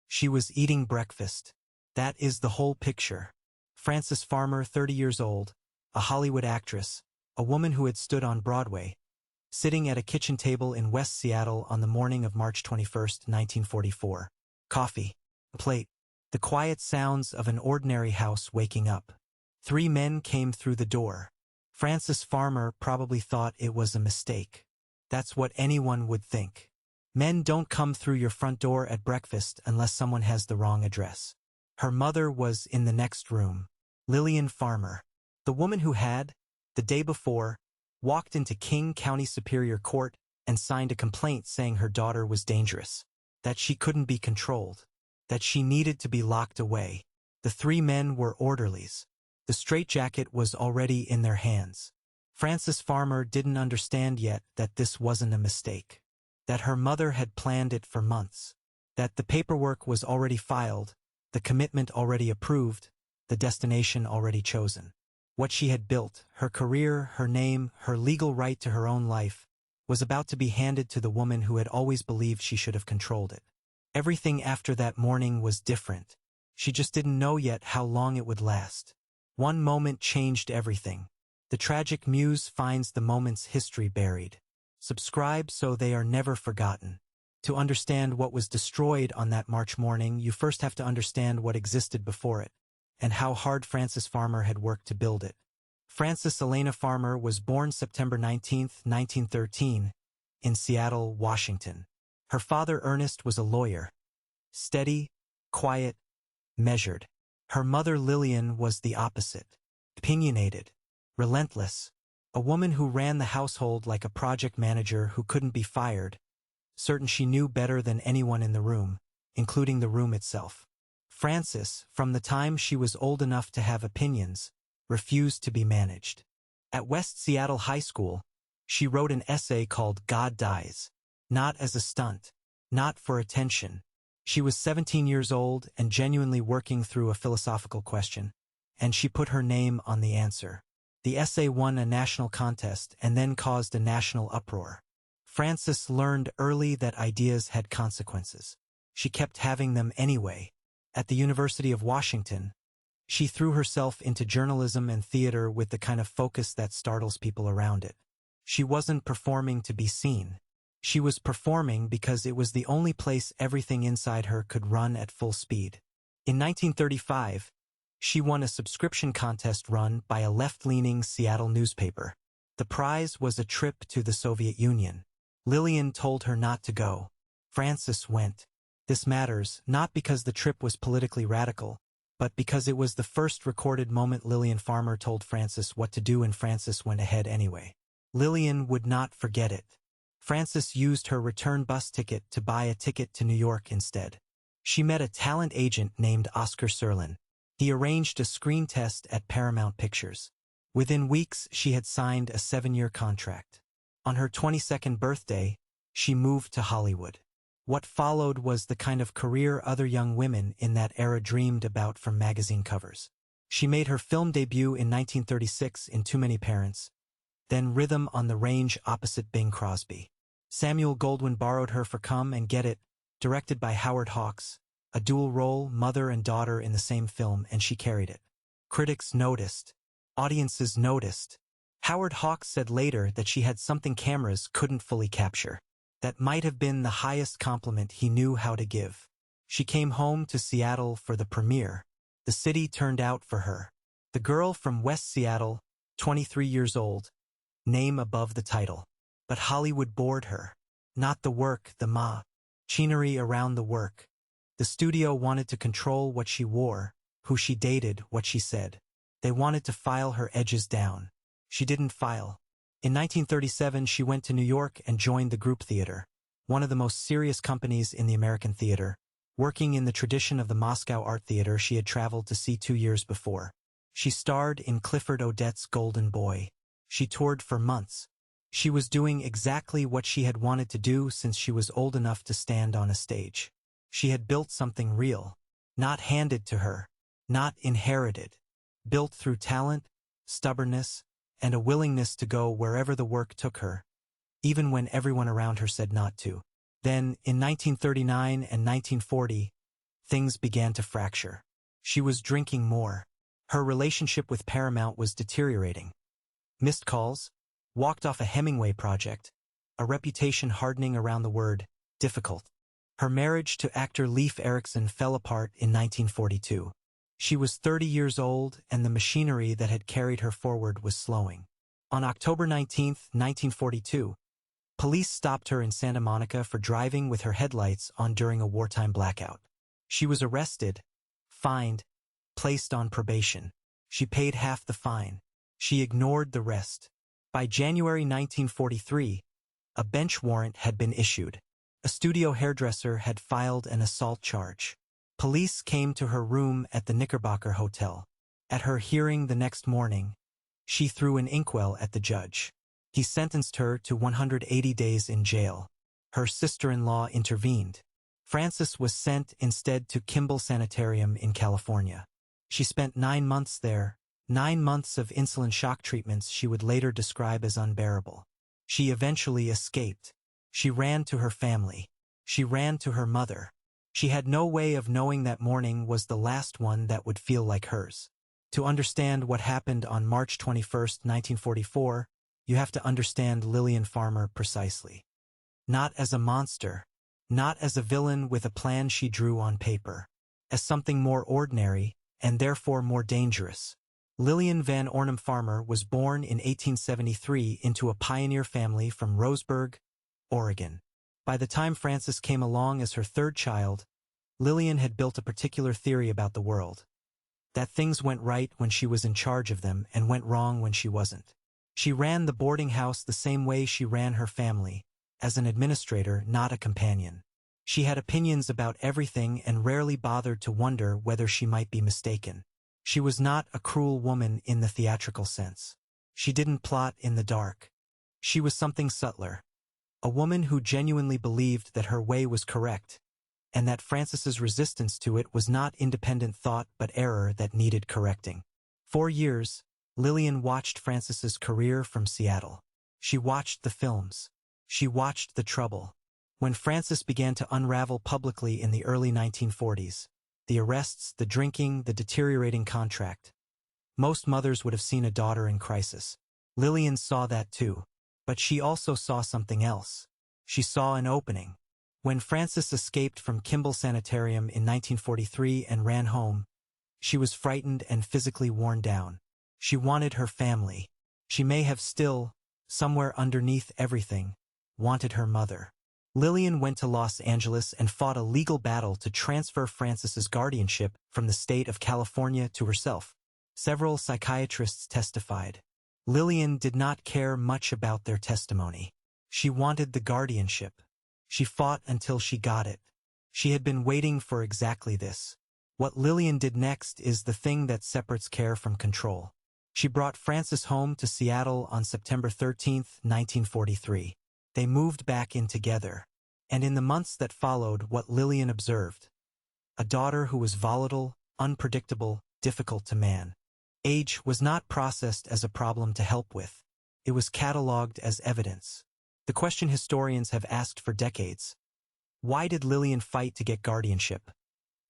She was eating breakfast. That is the whole picture. Frances Farmer, 30 years old, a Hollywood actress, a woman who had stood on Broadway, sitting at a kitchen table in West Seattle on the morning of March 21, 1944. Coffee. A plate. The quiet sounds of an ordinary house waking up. 3 men came through the door. Frances Farmer probably thought it was a mistake. That's what anyone would think. Men don't come through your front door at breakfast unless someone has the wrong address. Her mother was in the next room. Lillian Farmer, the woman who had, the day before, walked into King County Superior Court and signed a complaint saying her daughter was dangerous, that she couldn't be controlled, that she needed to be locked away. The 3 men were orderlies. The straitjacket was already in their hands. Frances Farmer didn't understand yet that this wasn't a mistake, that her mother had planned it for months, that the paperwork was already filed, the commitment already approved, the destination already chosen. What she had built, her career, her name, her legal right to her own life, was about to be handed to the woman who had always believed she should have controlled it. Everything after that morning was different. She just didn't know yet how long it would last. One moment changed everything. The tragic Muse finds the moment's history buried. Subscribe so they are never forgotten. To understand what was destroyed on that March morning, you first have to understand what existed before it, and how hard Frances Farmer had worked to build it. Frances Elena Farmer was born September 19, 1913, in Seattle, Washington. Her father Ernest was a lawyer. Steady, quiet, measured. Her mother Lillian was the opposite. Opinionated, relentless. A woman who ran the household like a project manager who couldn't be fired, certain she knew better than anyone in the room, including the room itself. Frances, from the time she was old enough to have opinions, refused to be managed. At West Seattle High School, she wrote an essay called God Dies. Not as a stunt, not for attention. She was 17 years old and genuinely working through a philosophical question, and she put her name on the answer. The essay won a national contest and then caused a national uproar. Frances learned early that ideas had consequences. She kept having them anyway. At the University of Washington, she threw herself into journalism and theater with the kind of focus that startles people around it. She wasn't performing to be seen. She was performing because it was the only place everything inside her could run at full speed. In 1935, she won a subscription contest run by a left-leaning Seattle newspaper. The prize was a trip to the Soviet Union. Lillian told her not to go. Frances went. This matters, not because the trip was politically radical, but because it was the first recorded moment Lillian Farmer told Frances what to do and Frances went ahead anyway. Lillian would not forget it. Frances used her return bus ticket to buy a ticket to New York instead. She met a talent agent named Oscar Serlin. He arranged a screen test at Paramount Pictures. Within weeks, she had signed a 7-year contract. On her 22nd birthday, she moved to Hollywood. What followed was the kind of career other young women in that era dreamed about from magazine covers. She made her film debut in 1936 in Too Many Parents, then Rhythm on the Range opposite Bing Crosby. Samuel Goldwyn borrowed her for Come and Get It, directed by Howard Hawks, a dual role, mother and daughter in the same film, and she carried it. Critics noticed. Audiences noticed. Howard Hawks said later that she had something cameras couldn't fully capture. That might have been the highest compliment he knew how to give. She came home to Seattle for the premiere. The city turned out for her. The girl from West Seattle, 23 years old, name above the title. But Hollywood bored her. Not the work, the machinery around the work. The studio wanted to control what she wore, who she dated, what she said. They wanted to file her edges down. She didn't file. In 1937, she went to New York and joined the Group Theater, one of the most serious companies in the American theater, working in the tradition of the Moscow Art Theater she had traveled to see 2 years before. She starred in Clifford Odets' Golden Boy. She toured for months. She was doing exactly what she had wanted to do since she was old enough to stand on a stage. She had built something real, not handed to her, not inherited, built through talent, stubbornness, and a willingness to go wherever the work took her, even when everyone around her said not to. Then, in 1939 and 1940, things began to fracture. She was drinking more. Her relationship with Paramount was deteriorating. Missed calls, walked off a Hemingway project, a reputation hardening around the word difficult. Her marriage to actor Leif Erikson fell apart in 1942. She was 30 years old, and the machinery that had carried her forward was slowing. On October 19, 1942, police stopped her in Santa Monica for driving with her headlights on during a wartime blackout. She was arrested, fined, placed on probation. She paid half the fine. She ignored the rest. By January 1943, a bench warrant had been issued. A studio hairdresser had filed an assault charge. Police came to her room at the Knickerbocker Hotel. At her hearing the next morning, she threw an inkwell at the judge. He sentenced her to 180 days in jail. Her sister-in-law intervened. Frances was sent instead to Kimball Sanitarium in California. She spent 9 months there, 9 months of insulin shock treatments she would later describe as unbearable. She eventually escaped. She ran to her family. She ran to her mother. She had no way of knowing that morning was the last one that would feel like hers. To understand what happened on March 21, 1944, you have to understand Lillian Farmer precisely. Not as a monster, not as a villain with a plan she drew on paper, as something more ordinary and therefore more dangerous. Lillian Van Ornum Farmer was born in 1873 into a pioneer family from Roseburg, Oregon. By the time Frances came along as her third child, Lillian had built a particular theory about the world. That things went right when she was in charge of them and went wrong when she wasn't. She ran the boarding house the same way she ran her family, as an administrator, not a companion. She had opinions about everything and rarely bothered to wonder whether she might be mistaken. She was not a cruel woman in the theatrical sense. She didn't plot in the dark. She was something subtler. A woman who genuinely believed that her way was correct, and that Frances's resistance to it was not independent thought but error that needed correcting. 4 years, Lillian watched Frances's career from Seattle. She watched the films. She watched the trouble. When Frances began to unravel publicly in the early 1940s, the arrests, the drinking, the deteriorating contract. Most mothers would have seen a daughter in crisis. Lillian saw that too. But she also saw something else. She saw an opening. When Frances escaped from Kimball Sanitarium in 1943 and ran home, she was frightened and physically worn down. She wanted her family. She may have still, somewhere underneath everything, wanted her mother. Lillian went to Los Angeles and fought a legal battle to transfer Frances's guardianship from the state of California to herself. Several psychiatrists testified. Lillian did not care much about their testimony. She wanted the guardianship. She fought until she got it. She had been waiting for exactly this. What Lillian did next is the thing that separates care from control. She brought Frances home to Seattle on September 13, 1943. They moved back in together. And in the months that followed, what Lillian observed: a daughter who was volatile, unpredictable, difficult to man. Age was not processed as a problem to help with. It was catalogued as evidence. The question historians have asked for decades: why did Lillian fight to get guardianship,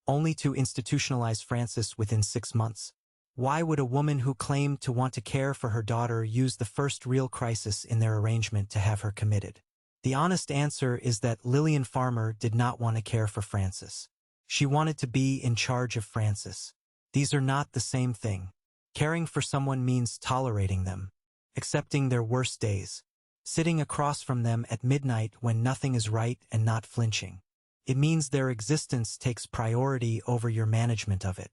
only to institutionalize Frances within 6 months? Why would a woman who claimed to want to care for her daughter use the first real crisis in their arrangement to have her committed? The honest answer is that Lillian Farmer did not want to care for Frances. She wanted to be in charge of Frances. These are not the same thing. Caring for someone means tolerating them, accepting their worst days, sitting across from them at midnight when nothing is right and not flinching. It means their existence takes priority over your management of it.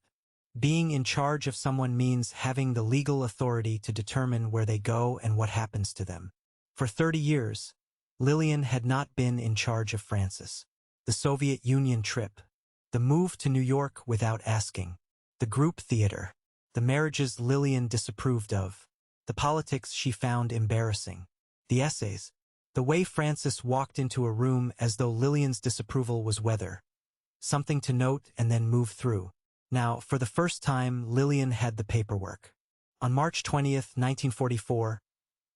Being in charge of someone means having the legal authority to determine where they go and what happens to them. For 30 years, Lillian had not been in charge of Frances. The Soviet Union trip, the move to New York without asking, the group theater, the marriages Lillian disapproved of, the politics she found embarrassing, the essays, the way Frances walked into a room as though Lillian's disapproval was weather, something to note and then move through. Now, for the first time, Lillian had the paperwork. On March 20th, 1944,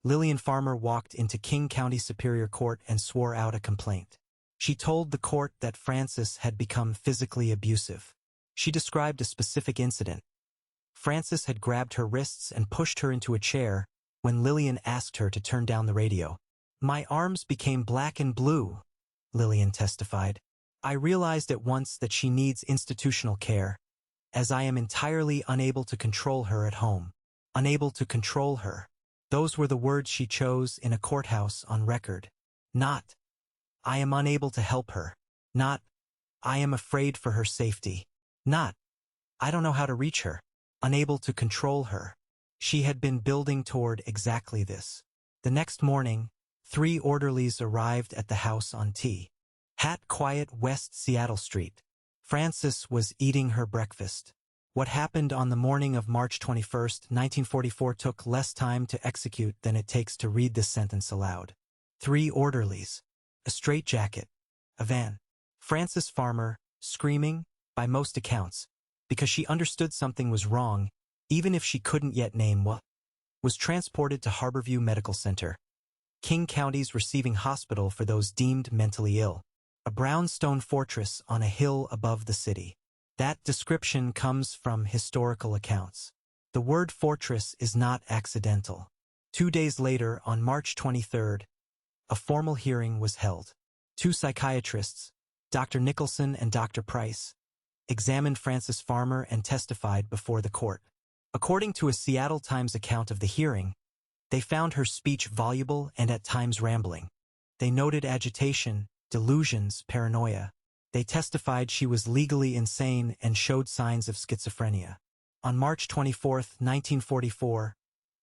Lillian Farmer walked into King County Superior Court and swore out a complaint. She told the court that Frances had become physically abusive. She described a specific incident. Frances had grabbed her wrists and pushed her into a chair when Lillian asked her to turn down the radio. "My arms became black and blue," Lillian testified. "I realized at once that she needs institutional care, as I am entirely unable to control her at home." Unable to control her. Those were the words she chose in a courthouse on record. Not, "I am unable to help her." Not, "I am afraid for her safety." Not, "I don't know how to reach her." Unable to control her. She had been building toward exactly this. The next morning, 3 orderlies arrived at the house on T. Hat quiet West Seattle Street. Frances was eating her breakfast. What happened on the morning of March 21, 1944 took less time to execute than it takes to read this sentence aloud. 3 orderlies. A straitjacket. A van. Frances Farmer, screaming, by most accounts, because she understood something was wrong, even if she couldn't yet name what, was transported to Harborview Medical Center, King County's receiving hospital for those deemed mentally ill. A brownstone fortress on a hill above the city. That description comes from historical accounts. The word fortress is not accidental. 2 days later, on March 23, a formal hearing was held. 2 psychiatrists, Dr. Nicholson and Dr. Price, examined Frances Farmer and testified before the court. According to a Seattle Times account of the hearing, they found her speech voluble and at times rambling. They noted agitation, delusions, paranoia. They testified she was legally insane and showed signs of schizophrenia. On March 24, 1944,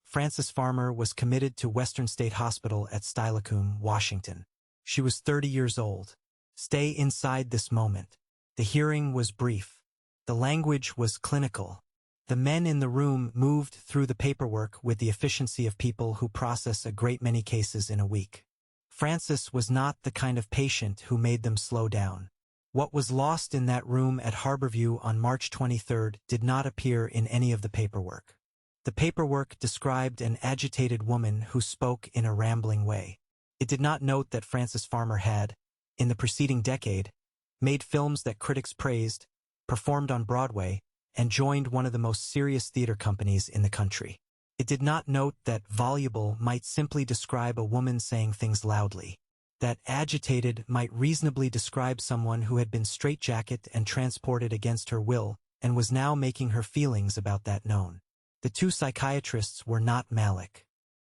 Frances Farmer was committed to Western State Hospital at Steilacoom, Washington. She was 30 years old. Stay inside this moment. The hearing was brief. The language was clinical. The men in the room moved through the paperwork with the efficiency of people who process a great many cases in a week. Frances was not the kind of patient who made them slow down. What was lost in that room at Harborview on March 23 did not appear in any of the paperwork. The paperwork described an agitated woman who spoke in a rambling way. It did not note that Frances Farmer had, in the preceding decade, made films that critics praised, performed on Broadway, and joined one of the most serious theater companies in the country. It did not note that voluble might simply describe a woman saying things loudly. That agitated might reasonably describe someone who had been straitjacketed and transported against her will and was now making her feelings about that known. The 2 psychiatrists were not Malik.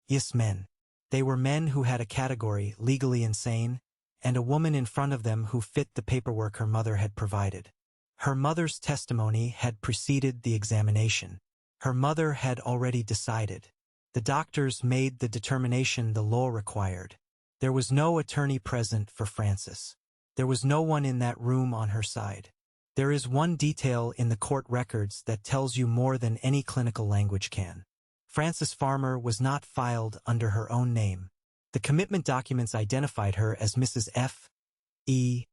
Yes, men. They were men who had a category, legally insane, and a woman in front of them who fit the paperwork her mother had provided. Her mother's testimony had preceded the examination. Her mother had already decided. The doctors made the determination the law required. There was no attorney present for Frances. There was no one in that room on her side. There is one detail in the court records that tells you more than any clinical language can. Frances Farmer was not filed under her own name. The commitment documents identified her as Mrs. F. E.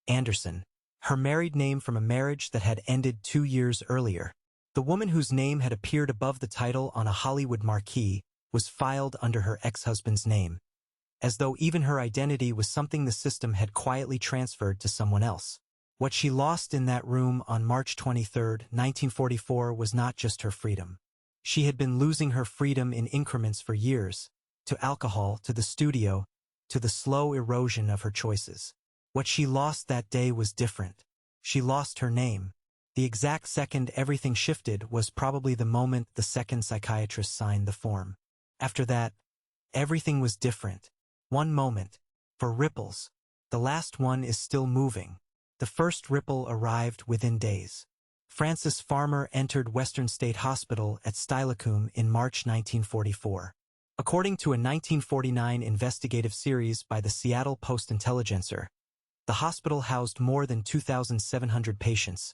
Anderson, her married name from a marriage that had ended 2 years earlier. The woman whose name had appeared above the title on a Hollywood marquee was filed under her ex-husband's name, as though even her identity was something the system had quietly transferred to someone else. What she lost in that room on March 23, 1944 was not just her freedom. She had been losing her freedom in increments for years, to alcohol, to the studio, to the slow erosion of her choices. What she lost that day was different. She lost her name. The exact second everything shifted was probably the moment the second psychiatrist signed the form. After that, everything was different. One moment, for ripples. The last one is still moving. The first ripple arrived within days. Frances Farmer entered Western State Hospital at Steilacoom in March 1944. According to a 1949 investigative series by the Seattle Post-Intelligencer, the hospital housed more than 2,700 patients,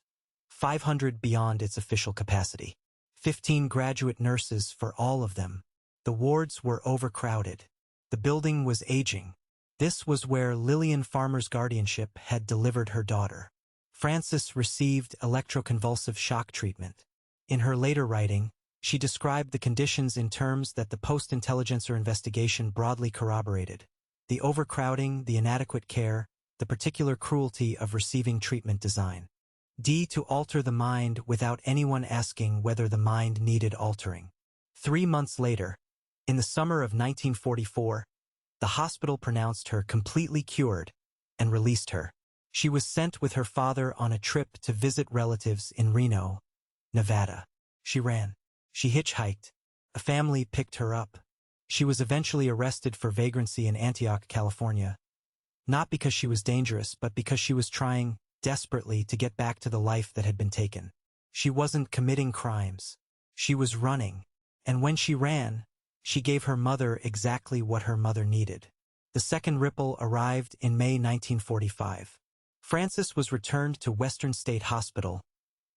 500 beyond its official capacity. 15 graduate nurses for all of them. The wards were overcrowded. The building was aging. This was where Lillian Farmer's guardianship had delivered her daughter. Frances received electroconvulsive shock treatment. In her later writing, she described the conditions in terms that the Post-Intelligencer investigation broadly corroborated. The overcrowding, the inadequate care, the particular cruelty of receiving treatment design. D. To alter the mind without anyone asking whether the mind needed altering. 3 months later, in the summer of 1944, the hospital pronounced her completely cured and released her. She was sent with her father on a trip to visit relatives in Reno, Nevada. She ran. She hitchhiked. A family picked her up. She was eventually arrested for vagrancy in Antioch, California. Not because she was dangerous, but because she was trying desperately to get back to the life that had been taken. She wasn't committing crimes. She was running. And when she ran, she gave her mother exactly what her mother needed. The second ripple arrived in May 1945. Frances was returned to Western State Hospital,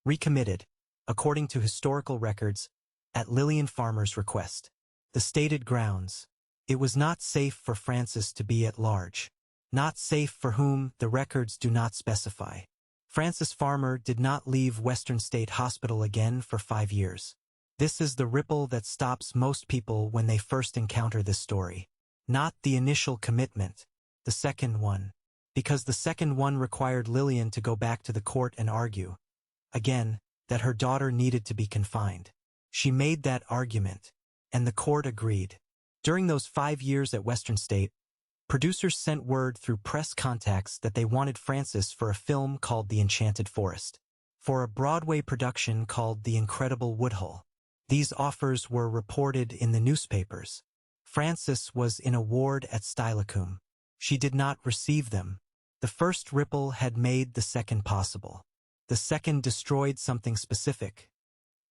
recommitted, according to historical records, at Lillian Farmer's request. The stated grounds: it was not safe for Frances to be at large. Not safe for whom the records do not specify. Frances Farmer did not leave Western State Hospital again for 5 years. This is the ripple that stops most people when they first encounter this story. Not the initial commitment, the second one. Because the second one required Lillian to go back to the court and argue, again, that her daughter needed to be confined. She made that argument, and the court agreed. During those 5 years at Western State, producers sent word through press contacts that they wanted Frances for a film called The Enchanted Forest, for a Broadway production called The Incredible Woodhull. These offers were reported in the newspapers. Frances was in a ward at Steilacoom. She did not receive them. The first ripple had made the second possible. The second destroyed something specific: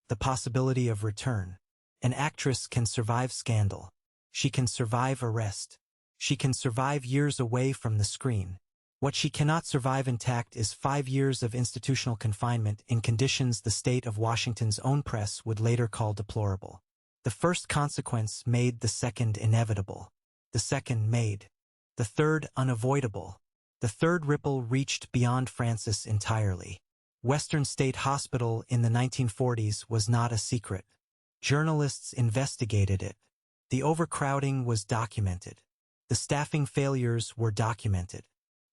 the possibility of return. An actress can survive scandal. She can survive arrest. She can survive years away from the screen. What she cannot survive intact is 5 years of institutional confinement in conditions the state of Washington's own press would later call deplorable. The first consequence made the second inevitable. The second made the third unavoidable. The third ripple reached beyond Frances entirely. Western State Hospital in the 1940s was not a secret. Journalists investigated it. The overcrowding was documented. The staffing failures were documented.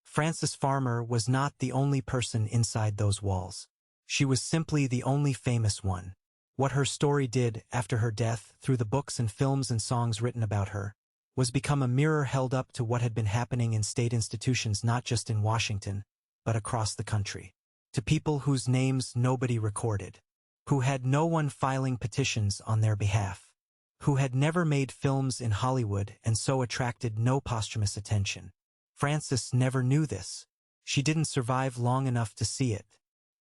Frances Farmer was not the only person inside those walls. She was simply the only famous one. What her story did after her death, through the books and films and songs written about her, was become a mirror held up to what had been happening in state institutions not just in Washington, but across the country. To people whose names nobody recorded, who had no one filing petitions on their behalf, who had never made films in Hollywood and so attracted no posthumous attention. Frances never knew this. She didn't survive long enough to see it.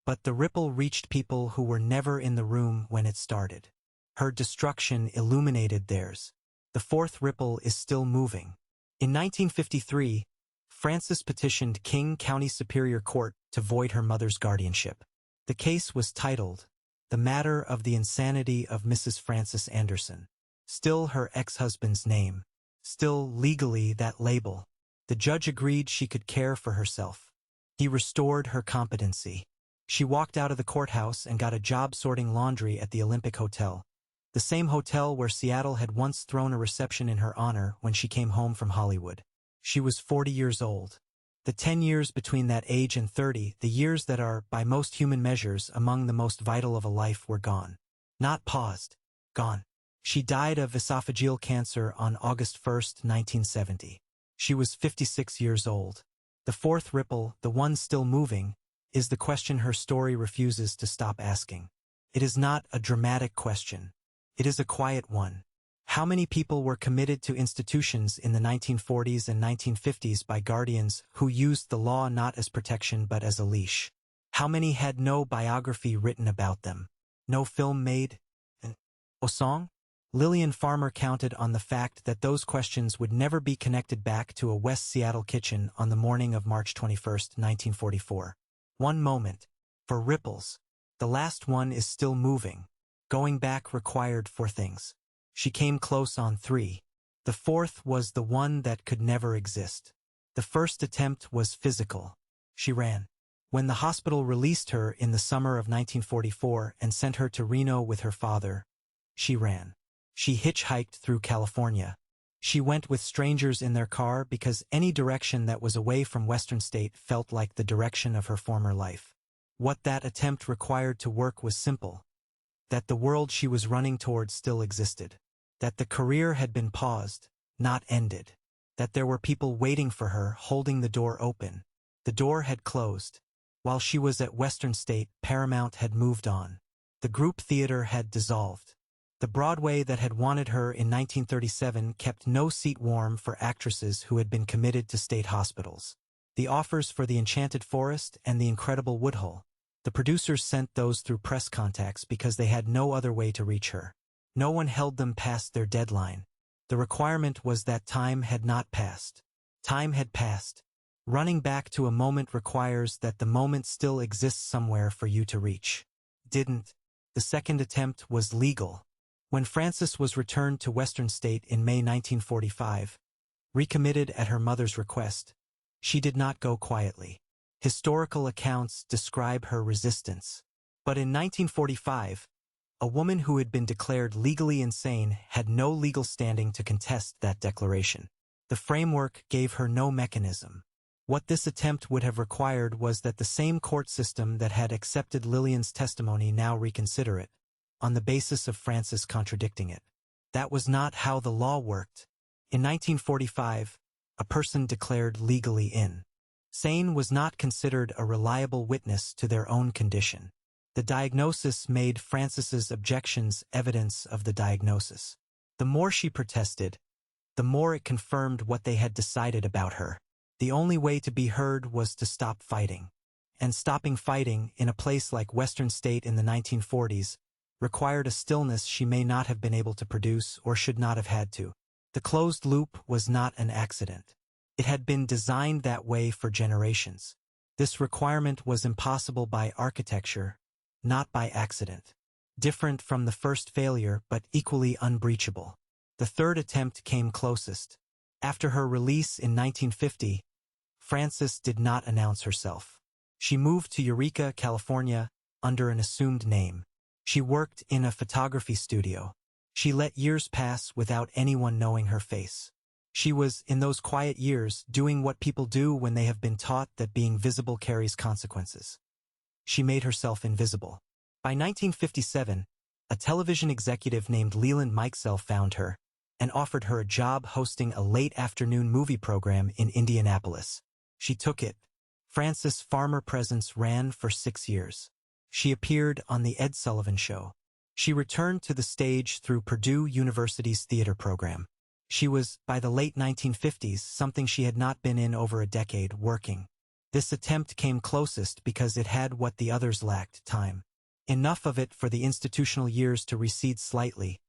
But the ripple reached people who were never in the room when it started. Her destruction illuminated theirs. The fourth ripple is still moving. In 1953, Frances petitioned King County Superior Court to void her mother's guardianship. The case was titled, "The Matter of the Insanity of Mrs. Frances Anderson." Still her ex-husband's name. Still legally that label. The judge agreed she could care for herself. He restored her competency. She walked out of the courthouse and got a job sorting laundry at the Olympic Hotel, the same hotel where Seattle had once thrown a reception in her honor when she came home from Hollywood. She was 40 years old. The 10 years between that age and 30, the years that are, by most human measures, among the most vital of a life, were gone. Not paused. Gone. She died of esophageal cancer on August 1, 1970. She was 56 years old. The fourth ripple, the one still moving, is the question her story refuses to stop asking. It is not a dramatic question. It is a quiet one. How many people were committed to institutions in the 1940s and 1950s by guardians who used the law not as protection but as a leash? How many had no biography written about them? No film made? No song? Lillian Farmer counted on the fact that those questions would never be connected back to a West Seattle kitchen on the morning of March 21, 1944. One moment. For ripples. The last one is still moving. Going back required 4 things. She came close on 3. The fourth was the one that could never exist. The first attempt was physical. She ran. When the hospital released her in the summer of 1944 and sent her to Reno with her father, she ran. She hitchhiked through California. She went with strangers in their car because any direction that was away from Western State felt like the direction of her former life. What that attempt required to work was simple: that the world she was running toward still existed. That the career had been paused, not ended. That there were people waiting for her, holding the door open. The door had closed. While she was at Western State, Paramount had moved on. The group theater had dissolved. The Broadway that had wanted her in 1937 kept no seat warm for actresses who had been committed to state hospitals. The offers for The Enchanted Forest and The Incredible Woodhull, the producers sent those through press contacts because they had no other way to reach her. No one held them past their deadline. The requirement was that time had not passed. Time had passed. Running back to a moment requires that the moment still exists somewhere for you to reach. Didn't. The second attempt was legal. When Frances was returned to Western State in May 1945, recommitted at her mother's request, she did not go quietly. Historical accounts describe her resistance. But in 1945, a woman who had been declared legally insane had no legal standing to contest that declaration. The framework gave her no mechanism. What this attempt would have required was that the same court system that had accepted Lillian's testimony now reconsider it, on the basis of Frances contradicting it. That was not how the law worked. In 1945, a person declared legally insane was not considered a reliable witness to their own condition. The diagnosis made Frances's objections evidence of the diagnosis. The more she protested, the more it confirmed what they had decided about her. The only way to be heard was to stop fighting. And stopping fighting, in a place like Western State in the 1940s, required a stillness she may not have been able to produce or should not have had to. The closed loop was not an accident. It had been designed that way for generations. This requirement was impossible by architecture, not by accident. Different from the first failure, but equally unbreachable. The third attempt came closest. After her release in 1950, Frances did not announce herself. She moved to Eureka, California, under an assumed name. She worked in a photography studio. She let years pass without anyone knowing her face. She was, in those quiet years, doing what people do when they have been taught that being visible carries consequences. She made herself invisible. By 1957, a television executive named Leland Mikesell found her and offered her a job hosting a late-afternoon movie program in Indianapolis. She took it. Frances Farmer presence ran for 6 years. She appeared on The Ed Sullivan Show. She returned to the stage through Purdue University's theater program. She was, by the late 1950s, something she had not been in over a decade, working. This attempt came closest because it had what the others lacked: time. Enough of it for the institutional years to recede slightly,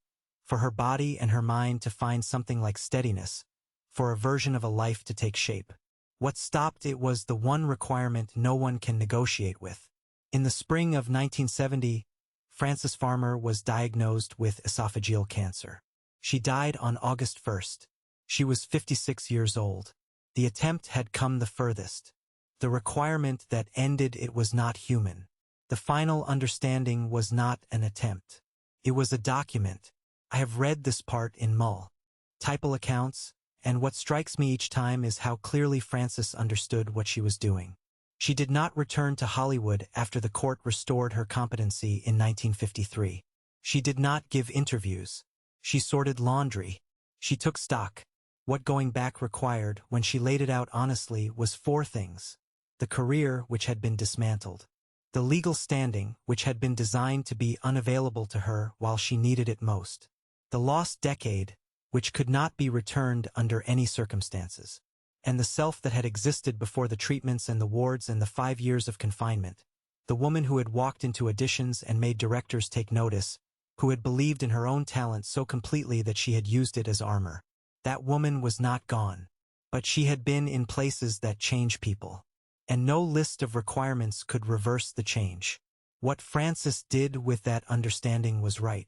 for her body and her mind to find something like steadiness, for a version of a life to take shape. What stopped it was the one requirement no one can negotiate with. In the spring of 1970, Frances Farmer was diagnosed with esophageal cancer. She died on August 1st. She was 56 years old. The attempt had come the furthest. The requirement that ended it was not human. The final understanding was not an attempt. It was a document. I have read this part in multiple accounts, and what strikes me each time is how clearly Frances understood what she was doing. She did not return to Hollywood after the court restored her competency in 1953. She did not give interviews. She sorted laundry. She took stock. What going back required, when she laid it out honestly, was 4 things. The career, which had been dismantled. The legal standing, which had been designed to be unavailable to her while she needed it most. The lost decade, which could not be returned under any circumstances. And the self that had existed before the treatments and the wards and the 5 years of confinement. The woman who had walked into auditions and made directors take notice, who had believed in her own talent so completely that she had used it as armor. That woman was not gone. But she had been in places that change people. And no list of requirements could reverse the change. What Frances did with that understanding was right.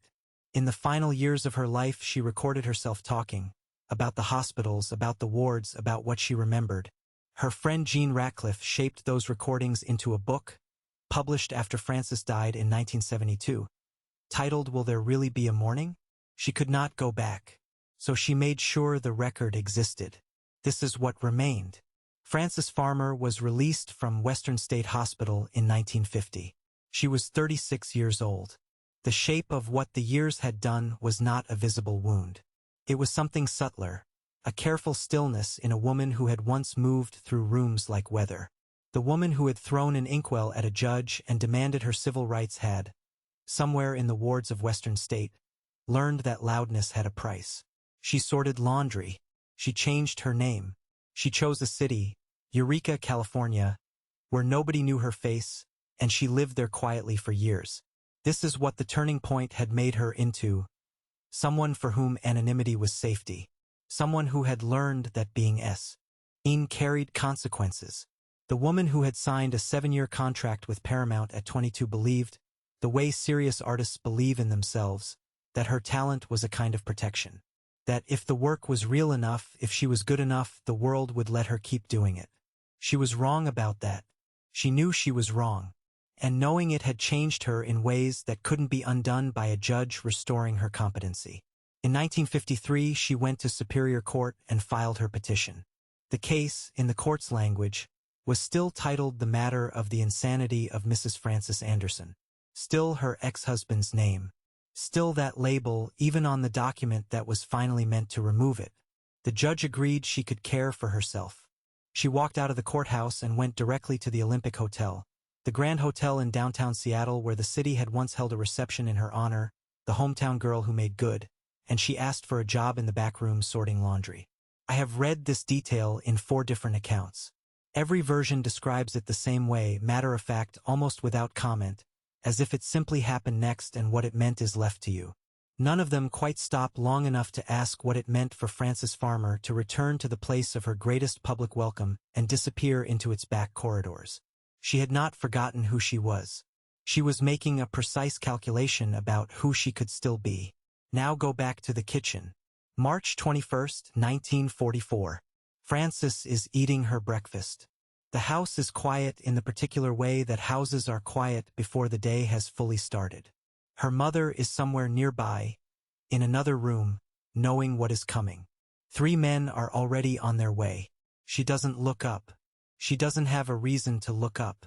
In the final years of her life, she recorded herself talking about the hospitals, about the wards, about what she remembered. Her friend Jean Ratcliffe shaped those recordings into a book, published after Frances died in 1972. Titled Will There Really Be a Morning? She could not go back. so she made sure the record existed. This is what remained. Frances Farmer was released from Western State Hospital in 1950. She was 36 years old. The shape of what the years had done was not a visible wound. It was something subtler, a careful stillness in a woman who had once moved through rooms like weather. The woman who had thrown an inkwell at a judge and demanded her civil rights had, somewhere in the wards of Western State, learned that loudness had a price. She sorted laundry. She changed her name. She chose a city, Eureka, California, where nobody knew her face, and she lived there quietly for years. This is what the turning point had made her into. Someone for whom anonymity was safety. Someone who had learned that being seen carried consequences. The woman who had signed a 7-year contract with Paramount at 22 believed, the way serious artists believe in themselves, that her talent was a kind of protection. That if the work was real enough, if she was good enough, the world would let her keep doing it. She was wrong about that. She knew she was wrong. And knowing it had changed her in ways that couldn't be undone by a judge restoring her competency. In 1953, she went to Superior Court and filed her petition. The case, in the court's language, was still titled The Matter of the Insanity of Mrs. Frances Anderson. Still her ex-husband's name. Still that label, even on the document that was finally meant to remove it. The judge agreed she could care for herself. She walked out of the courthouse and went directly to the Olympic Hotel, the Grand Hotel in downtown Seattle where the city had once held a reception in her honor, the hometown girl who made good, and she asked for a job in the back room sorting laundry. I have read this detail in 4 different accounts. Every version describes it the same way, matter of fact, almost without comment, as if it simply happened next and what it meant is left to you. None of them quite stop long enough to ask what it meant for Frances Farmer to return to the place of her greatest public welcome and disappear into its back corridors. She had not forgotten who she was. She was making a precise calculation about who she could still be. Now go back to the kitchen. March 21, 1944. Frances is eating her breakfast. The house is quiet in the particular way that houses are quiet before the day has fully started. Her mother is somewhere nearby, in another room, knowing what is coming. 3 men are already on their way. She doesn't look up. She doesn't have a reason to look up.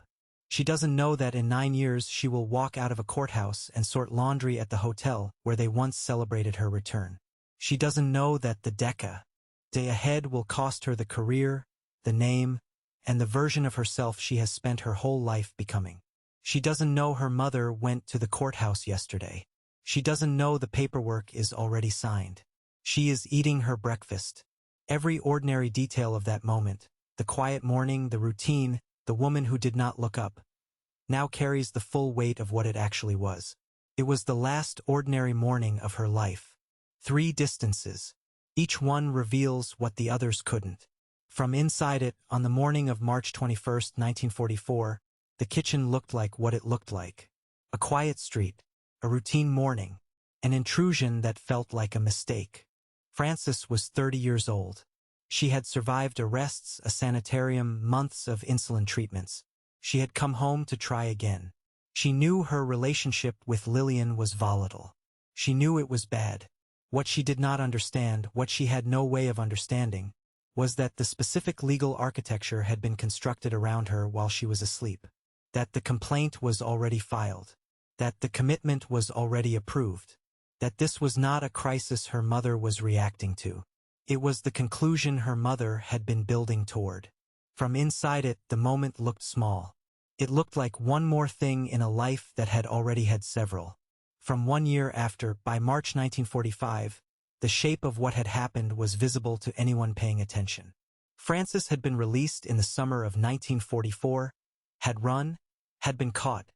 She doesn't know that in 9 years she will walk out of a courthouse and sort laundry at the hotel where they once celebrated her return. She doesn't know that the day ahead will cost her the career, the name, and the version of herself she has spent her whole life becoming. She doesn't know her mother went to the courthouse yesterday. She doesn't know the paperwork is already signed. She is eating her breakfast. Every ordinary detail of that moment, the quiet morning, the routine, the woman who did not look up, now carries the full weight of what it actually was. It was the last ordinary morning of her life. 3 distances. Each one reveals what the others couldn't. From inside it, on the morning of March 21, 1944, the kitchen looked like what it looked like. A quiet street, a routine morning, an intrusion that felt like a mistake. Frances was 30 years old. She had survived arrests, a sanitarium, months of insulin treatments. She had come home to try again. She knew her relationship with Lillian was volatile. She knew it was bad. What she did not understand, what she had no way of understanding, was that the specific legal architecture had been constructed around her while she was asleep. That the complaint was already filed. That the commitment was already approved. That this was not a crisis her mother was reacting to. It was the conclusion her mother had been building toward. From inside it, the moment looked small. It looked like one more thing in a life that had already had several. From 1 year after, by March 1945, the shape of what had happened was visible to anyone paying attention. Frances had been released in the summer of 1944, had run, had been caught,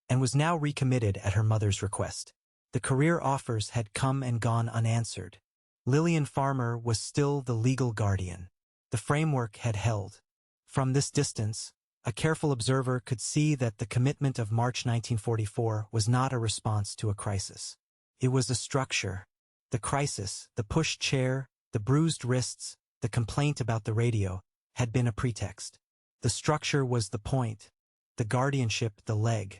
and was now recommitted at her mother's request. The career offers had come and gone unanswered. Lillian Farmer was still the legal guardian. The framework had held. From this distance, a careful observer could see that the commitment of March 1944 was not a response to a crisis. It was a structure. The crisis, the pushed chair, the bruised wrists, the complaint about the radio, had been a pretext. The structure was the point, the guardianship the leg.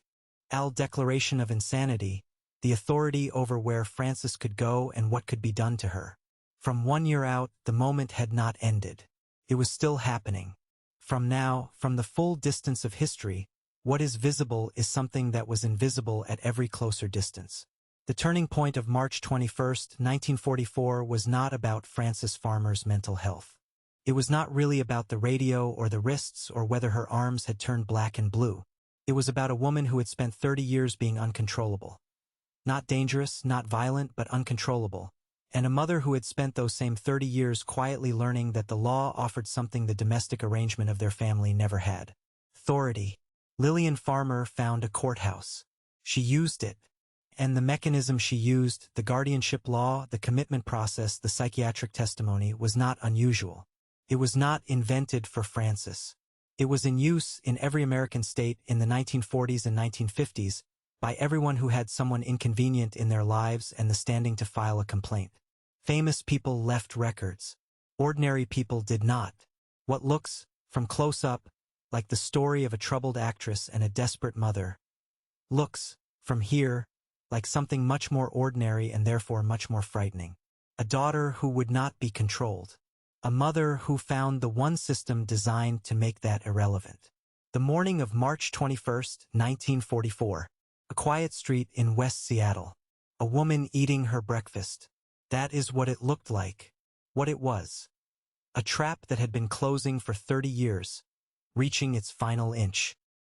Al declaration of insanity, the authority over where Frances could go and what could be done to her. From 1 year out, the moment had not ended. It was still happening. From now, from the full distance of history, what is visible is something that was invisible at every closer distance. The turning point of March 21st, 1944 was not about Frances Farmer's mental health. It was not really about the radio or the wrists or whether her arms had turned black and blue. It was about a woman who had spent 30 years being uncontrollable. Not dangerous, not violent, but uncontrollable. And a mother who had spent those same 30 years quietly learning that the law offered something the domestic arrangement of their family never had. Authority. Lillian Farmer found a courthouse. She used it. And the mechanism she used, the guardianship law, the commitment process, the psychiatric testimony, was not unusual. It was not invented for Frances. It was in use in every American state in the 1940s and 1950s by everyone who had someone inconvenient in their lives and the standing to file a complaint. Famous people left records. Ordinary people did not. What looks, from close up, like the story of a troubled actress and a desperate mother, looks, from here, like something much more ordinary and therefore much more frightening. A daughter who would not be controlled. A mother who found the one system designed to make that irrelevant. The morning of March 21st, 1944. A quiet street in West Seattle. A woman eating her breakfast. That is what it looked like. What it was. A trap that had been closing for 30 years. Reaching its final inch.